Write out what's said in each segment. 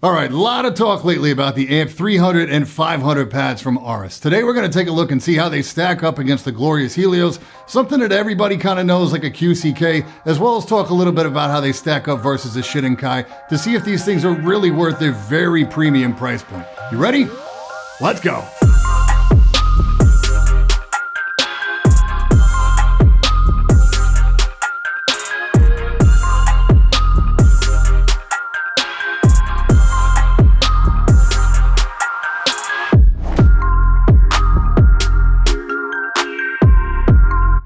All right, a lot of talk lately about the AMP300 and 500 pads from Aorus. Today we're going to take a look and see how they stack up against the Glorious Helios, something that everybody kind of knows like a QcK, as well as talk a little bit about how they stack up versus a Shidenkai to see if these things are really worth their very premium price point. You ready? Let's go.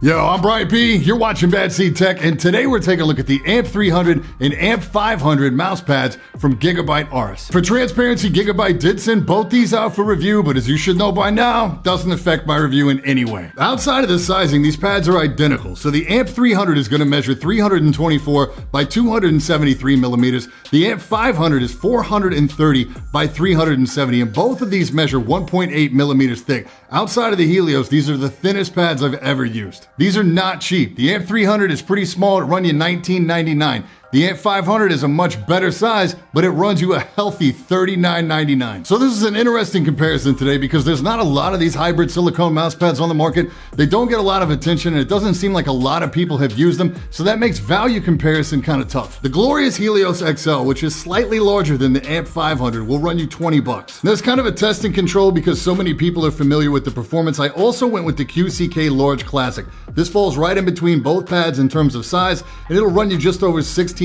Yo, I'm Brian P. You're watching BadSeed Tech, and today we're taking a look at the AMP300 and AMP500 mouse pads from Gigabyte Aorus. For transparency, Gigabyte did send both these out for review, but as you should know by now, doesn't affect my review in any way. Outside of the sizing, these pads are identical. So the AMP300 is going to measure 324 by 273 millimeters. The AMP500 is 430 by 370, and both of these measure 1.8 millimeters thick. Outside of the Helios, these are the thinnest pads I've ever used. These are not cheap. The AMP300 is pretty small. It runs you $19.99. The AMP500 is a much better size, but it runs you a healthy $39.99. So this is an interesting comparison today because there's not a lot of these hybrid silicone mouse pads on the market. They don't get a lot of attention, and it doesn't seem like a lot of people have used them, so that makes value comparison kind of tough. The Glorious Helios XL, which is slightly larger than the AMP500, will run you $20. There's kind of a test and control because so many people are familiar with the performance. I also went with the QcK Large Classic. This falls right in between both pads in terms of size, and it'll run you just over $16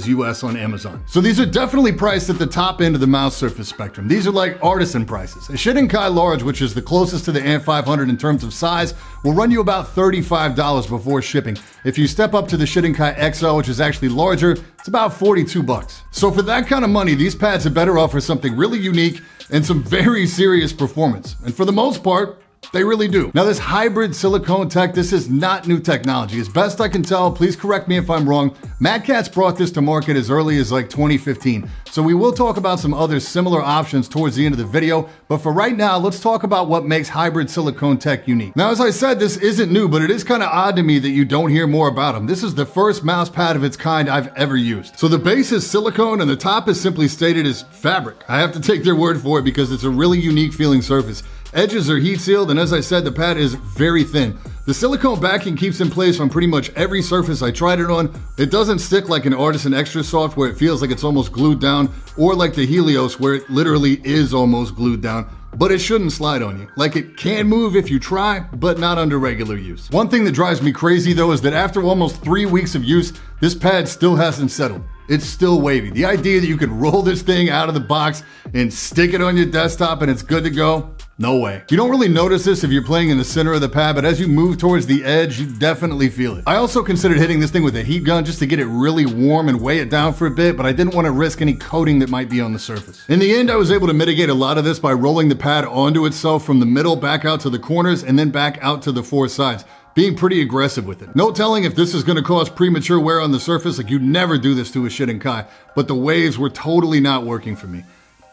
US on Amazon. So these are definitely priced at the top end of the mouse surface spectrum. These are like artisan prices. A Shidenkai Large, which is the closest to the AMP500 in terms of size, will run you about $35 before shipping. If you step up to the Shidenkai XL, which is actually larger, it's about $42. So for that kind of money, these pads are better off for something really unique and some very serious performance. And for the most part, they really do. Now this hybrid silicone tech, this is not new technology. As best I can tell, please correct me if I'm wrong, Madcats brought this to market as early as like 2015. So we will talk about some other similar options towards the end of the video, but for right now, let's talk about what makes hybrid silicone tech unique. Now, as I said, this isn't new, but it is kind of odd to me that you don't hear more about them. This is the first mouse pad of its kind I've ever used. So the base is silicone and the top is simply stated as fabric. I have to take their word for it because it's a really unique feeling surface. Edges are heat sealed, and as I said, the pad is very thin. The silicone backing keeps in place on pretty much every surface I tried it on. It doesn't stick like an Artisan Extra Soft where it feels like it's almost glued down, or like the Helios where it literally is almost glued down. But it shouldn't slide on you. Like, it can move if you try, but not under regular use. One thing that drives me crazy though is that after almost 3 weeks of use, this pad still hasn't settled. It's still wavy. The idea that you can roll this thing out of the box and stick it on your desktop and it's good to go, no way. You don't really notice this if you're playing in the center of the pad, but as you move towards the edge, you definitely feel it. I also considered hitting this thing with a heat gun just to get it really warm and weigh it down for a bit, but I didn't want to risk any coating that might be on the surface. In the end, I was able to mitigate a lot of this by rolling the pad onto itself from the middle back out to the corners and then back out to the four sides, being pretty aggressive with it. No telling if this is going to cause premature wear on the surface. Like, you'd never do this to a Shidenkai, but the waves were totally not working for me,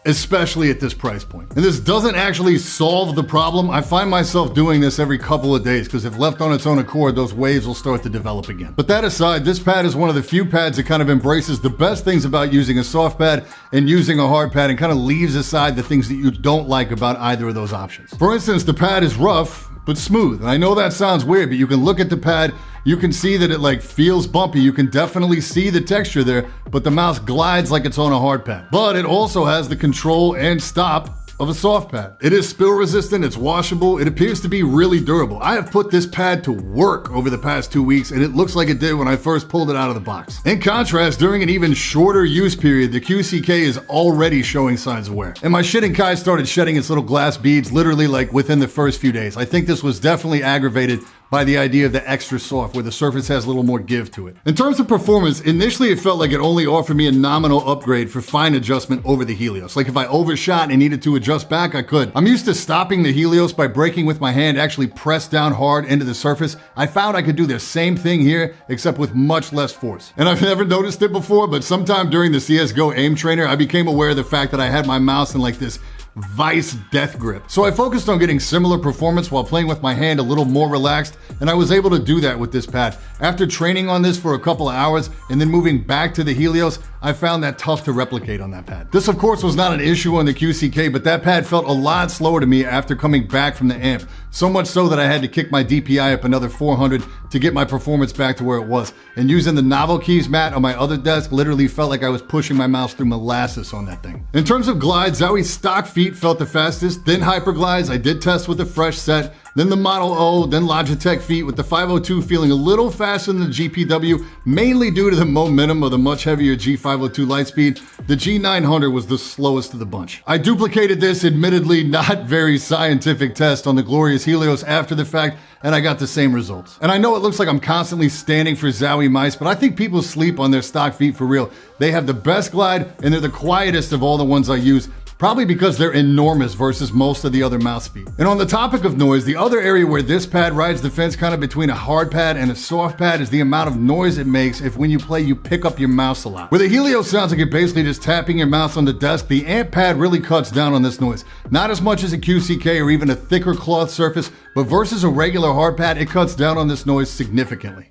especially at this price point. And this doesn't actually solve the problem. I find myself doing this every couple of days because if left on its own accord, those waves will start to develop again. But that aside, this pad is one of the few pads that kind of embraces the best things about using a soft pad and using a hard pad and kind of leaves aside the things that you don't like about either of those options. For instance, the pad is rough, but smooth. And I know that sounds weird, but you can look at the pad, you can see that it like feels bumpy. You can definitely see the texture there, but the mouse glides like it's on a hard pad. But it also has the control and stop of a soft pad. It is spill resistant, it's washable, it appears to be really durable. I have put this pad to work over the past 2 weeks, and it looks like it did when I first pulled it out of the box. In contrast, during an even shorter use period, the QcK is already showing signs of wear. And my Shidenkai started shedding its little glass beads literally like within the first few days. I think this was definitely aggravated by the idea of the extra soft, where the surface has a little more give to it. In terms of performance, initially it felt like it only offered me a nominal upgrade for fine adjustment over the Helios. Like if I overshot and needed to adjust back, I could. I'm used to stopping the Helios by breaking with my hand, actually press down hard into the surface. I found I could do the same thing here, except with much less force. And I've never noticed it before, but sometime during the CSGO aim trainer, I became aware of the fact that I had my mouse in like this vice death grip. So I focused on getting similar performance while playing with my hand a little more relaxed, and I was able to do that with this pad. After training on this for a couple of hours and then moving back to the Helios, I found that tough to replicate on that pad. This of course was not an issue on the QcK, but that pad felt a lot slower to me after coming back from the amp. So much so that I had to kick my DPI up another 400 to get my performance back to where it was. And using the novel keys mat on my other desk literally felt like I was pushing my mouse through molasses on that thing. In terms of glides, Zowie's stock feet felt the fastest, then Hyperglides I did test with a fresh set, then the Model O, then Logitech feet, with the 502 feeling a little faster than the GPW, mainly due to the momentum of the much heavier G502 Lightspeed. The G900 was the slowest of the bunch. I duplicated this admittedly not very scientific test on the Glorious Helios after the fact, and I got the same results. And I know it looks like I'm constantly standing for Zowie mice, but I think people sleep on their stock feet for real. They have the best glide, and they're the quietest of all the ones I use, probably because they're enormous versus most of the other mouse feet. And on the topic of noise, the other area where this pad rides the fence kind of between a hard pad and a soft pad is the amount of noise it makes if when you play you pick up your mouse a lot. Where the Helios sounds like you're basically just tapping your mouse on the desk, the amp pad really cuts down on this noise. Not as much as a QcK or even a thicker cloth surface, but versus a regular hard pad, it cuts down on this noise significantly.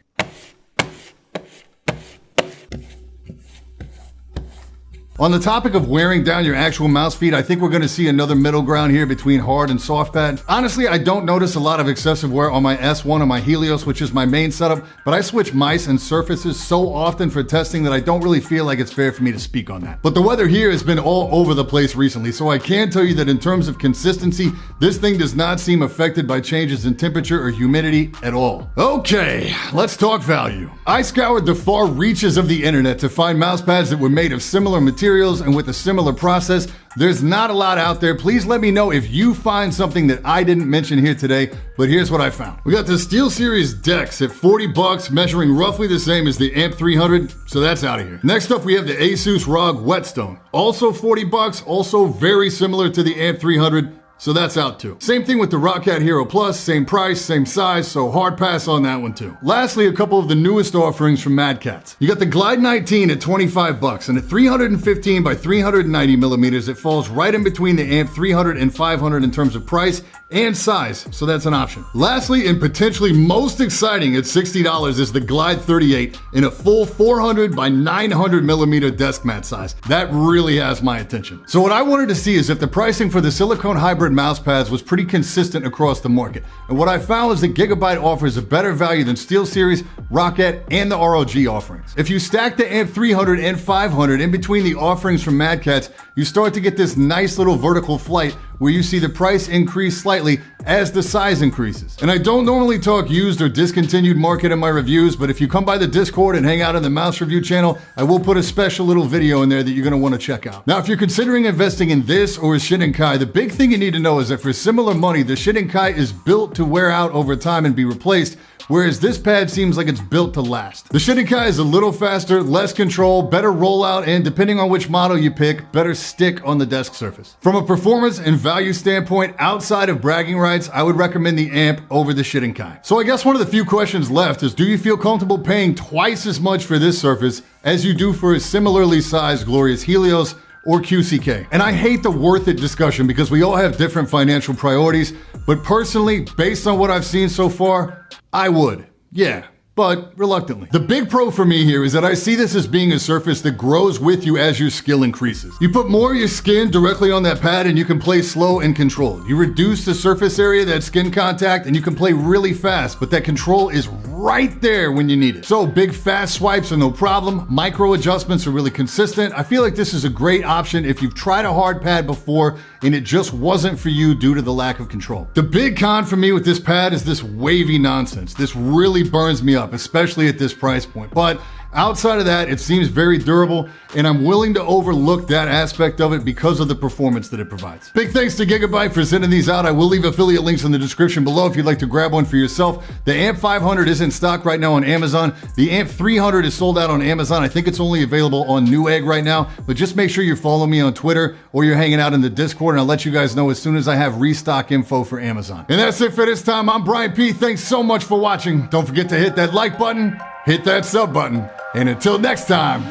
On the topic of wearing down your actual mouse feet, I think we're going to see another middle ground here between hard and soft pad. Honestly, I don't notice a lot of excessive wear on my S1 and my Helios, which is my main setup, but I switch mice and surfaces so often for testing that I don't really feel like it's fair for me to speak on that. But the weather here has been all over the place recently, so I can tell you that in terms of consistency, this thing does not seem affected by changes in temperature or humidity at all. Okay, let's talk value. I scoured the far reaches of the internet to find mouse pads that were made of similar materials and with a similar process. There's not a lot out there. Please let me know if you find something that I didn't mention here today, but here's what I found. We got the Steelseries Dex at $40, measuring roughly the same as the AMP300, so that's out of here. Next up, we have the Asus ROG Whetstone, also $40, also very similar to the AMP300, so that's out too. Same thing with the Roccat Hero Plus, same price, same size, so hard pass on that one too. Lastly, a couple of the newest offerings from Madcats. You got the Glide 19 at $25, and at 315 by 390 millimeters, it falls right in between the AMP300 and 500 in terms of price and size, so that's an option. Lastly, and potentially most exciting at $60 is the Glide 38 in a full 400 by 900 millimeter desk mat size. That really has my attention. So what I wanted to see is if the pricing for the silicone hybrid mouse pads was pretty consistent across the market. And what I found is that Gigabyte offers a better value than SteelSeries, Roccat, and the ROG offerings. If you stack the AMP300 and 500 in between the offerings from Madcats, you start to get this nice little vertical flight where you see the price increase slightly as the size increases. And I don't normally talk used or discontinued market in my reviews, but if you come by the Discord and hang out in the mouse review channel, I will put a special little video in there that you're gonna wanna check out. Now, if you're considering investing in this or a Shidenkai, the big thing you need to know is that for similar money, the Shidenkai is built to wear out over time and be replaced, whereas this pad seems like it's built to last. The Shidenkai is a little faster, less control, better rollout, and depending on which model you pick, better stick on the desk surface. From a performance and value standpoint, outside of bragging rights, I would recommend the AMP over the Shidenkai. So I guess one of the few questions left is, do you feel comfortable paying twice as much for this surface as you do for a similarly sized Glorious Helios or QcK? And I hate the worth it discussion because we all have different financial priorities, but personally, based on what I've seen so far, I would. Yeah, but reluctantly. The big pro for me here is that I see this as being a surface that grows with you as your skill increases. You put more of your skin directly on that pad and you can play slow and controlled. You reduce the surface area, that skin contact, and you can play really fast, but that control is right there when you need it. So big fast swipes are no problem. Micro adjustments are really consistent. I feel like this is a great option if you've tried a hard pad before and it just wasn't for you due to the lack of control. The big con for me with this pad is this wavy nonsense. This really burns me up, especially at this price point. But outside of that, it seems very durable, and I'm willing to overlook that aspect of it because of the performance that it provides. Big thanks to Gigabyte for sending these out. I will leave affiliate links in the description below if you'd like to grab one for yourself. The AMP500 is in stock right now on Amazon. The AMP300 is sold out on Amazon. I think it's only available on Newegg right now, but just make sure you follow me on Twitter or you're hanging out in the Discord, and I'll let you guys know as soon as I have restock info for Amazon. And that's it for this time. I'm Brian P. Thanks so much for watching. Don't forget to hit that like button, hit that sub button, and until next time,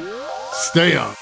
stay up.